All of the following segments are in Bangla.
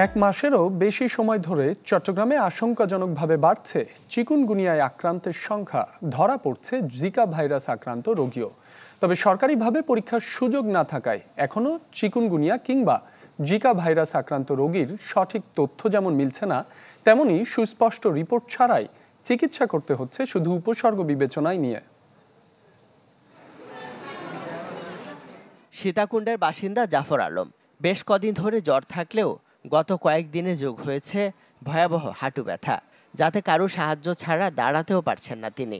এক মাসেরও বেশি সময় ধরে চট্টগ্রামে আশঙ্কাজনকভাবে বাড়ছে চিকুনগুনিয়ায় আক্রান্তের সংখ্যা। ধরা পড়ছে জিকা ভাইরাস আক্রান্ত রোগীও। তবে সরকারিভাবে পরীক্ষার সুযোগ না থাকায় এখনও চিকুনগুনিয়া কিংবা জিকা ভাইরাস আক্রান্ত রোগীর সঠিক তথ্য যেমন মিলছে না, তেমনি সুস্পষ্ট রিপোর্ট ছাড়াই চিকিৎসা করতে হচ্ছে শুধু উপসর্গ বিবেচনায় নিয়ে। সীতাকুণ্ডের বাসিন্দা জাফর আলম বেশ কদিন ধরে জ্বর থাকলেও গত কয়েকদিনে যোগ হয়েছে ভয়াবহ হাঁটু ব্যথা, যাতে কারো সাহায্য ছাড়া দাঁড়াতেও পারছেন না তিনি।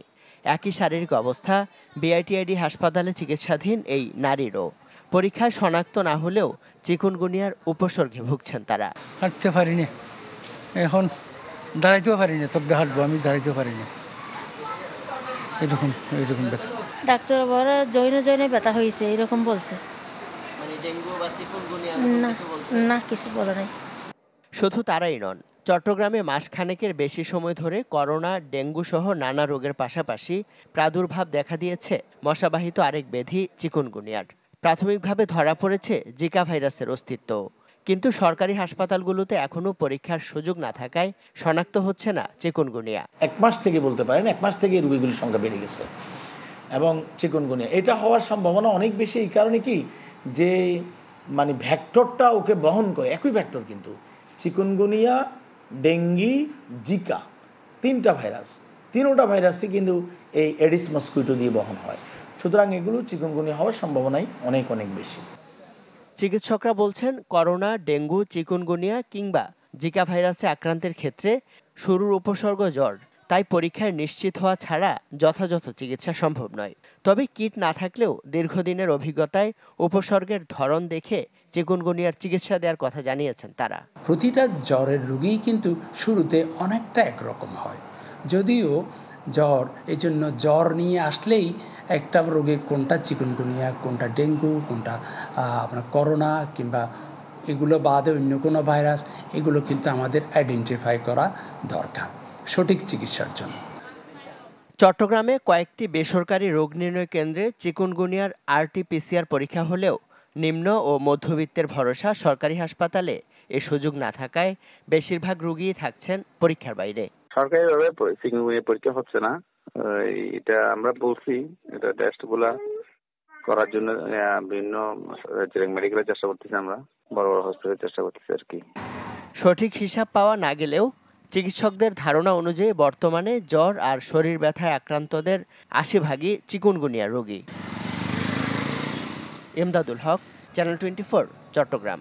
একই শারীরিক অবস্থা বিআইটিআইডি হাসপাতালে চিকিৎসাধীন এই নারীরও। পরীক্ষায় শনাক্ত না হলেও চিকুনগুনিয়ার উপসর্গে ভুগছেন তারা। হাঁটতে পারিনি, এখন দাঁড়াইতেও পারিনি, তবে হাঁটবো, আমি দাঁড়াইতেও পারিনি, এরকম ব্যথা। ডাক্তার বড় জৈনে ব্যথা হয়েছে এরকম বলছে। না, কিছু বলে নাই। শুধু তারাই নন, চট্টগ্রামে মাসখানেকের বেশি সময় ধরে করোনা, ডেঙ্গু সহ নানা রোগের পাশাপাশি প্রাদুর্ভাব দেখা দিয়েছে মশাবাহিত আরেক ব্যাধি চিকুনগুনিয়ার। প্রাথমিকভাবে ধরা পড়েছে জিকা ভাইরাসের অস্তিত্ব, কিন্তু সরকারি হাসপাতালগুলোতে এখনো পরীক্ষার সুযোগ না থাকায় শনাক্ত হচ্ছে না চিকুনগুনিয়া। এক মাস থেকে বলতে পারেন, এক মাস থেকে রোগীগুলির সংখ্যা বেড়ে গেছে এবং চিকুনগুনিয়া এটা হওয়ার সম্ভাবনা অনেক বেশি। এই কারণে কি যে ভ্যাক্টরটা ওকে বহন করে, একই ভ্যাক্টর, কিন্তু চিকুনগুনিয়া, ডেঙ্গি, জিকা তিনটা ভাইরাসই কিন্তু এই এডিস মস্কুইটো দিয়ে বহন হয়। সুতরাং এগুলো চিকুনগুনিয়া হওয়ার সম্ভাবনাই অনেক বেশি। চিকিৎসকরা বলছেন, করোনা, ডেঙ্গু, চিকুনগুনিয়া কিংবা জিকা ভাইরাসে আক্রান্তের ক্ষেত্রে শুরুর উপসর্গ জ্বর, তাই পরীক্ষায় নিশ্চিত হওয়া ছাড়া যথাযথ চিকিৎসা সম্ভব নয়। তবে কিট না থাকলেও দীর্ঘদিনের অভিজ্ঞতায় উপসর্গের ধরন দেখে চিকুনগুনিয়ার চিকিৎসা দেওয়ার কথা জানিয়েছেন তারা। প্রতিটা জ্বরের রোগী কিন্তু শুরুতে অনেকটা একরকম হয়, যদিও জ্বর, এই জন্য জ্বর নিয়ে আসলেই একটা রোগের কোনটা চিকুনগুনিয়া, কোনটা ডেঙ্গু, কোনটা আপনার করোনা কিংবা এগুলো বাদে অন্য কোনো ভাইরাস, এগুলো কিন্তু আমাদের আইডেন্টিফাই করা দরকার সঠিক চিকিৎসার জন্য। চট্টগ্রামে কয়েকটি বেসরকারি রোগ নির্ণয় কেন্দ্রে চিকুনগুনিয়ার RT-PCR পরীক্ষা হলেও নিম্ন ও মধ্যবিত্তের ভরসা সরকারি হাসপাতালে এ সুযোগ না থাকায় বেশিরভাগ রোগী থাকছেন পরীক্ষার বাইরে। সরকারিভাবে চিকুনগুনিয়া পরীক্ষা হচ্ছে না, এটা আমরা বলছি, এটা টেস্টগুলা করার জন্য বিভিন্ন মেডিকেলের চেষ্টা করতেছি, আমরা বড় হসপিটালের চেষ্টা করতেছি আর কি। সঠিক হিসাব পাওয়া না গেলেও চিকিৎসকদের ধারণা অনুযায়ী বর্তমানে জ্বর আর শরীর ব্যথায় আক্রান্তদের 80% চিকুনগুনিয়া রোগী। ইমদাদুল হক, চ্যানেল 24, চট্টগ্রাম।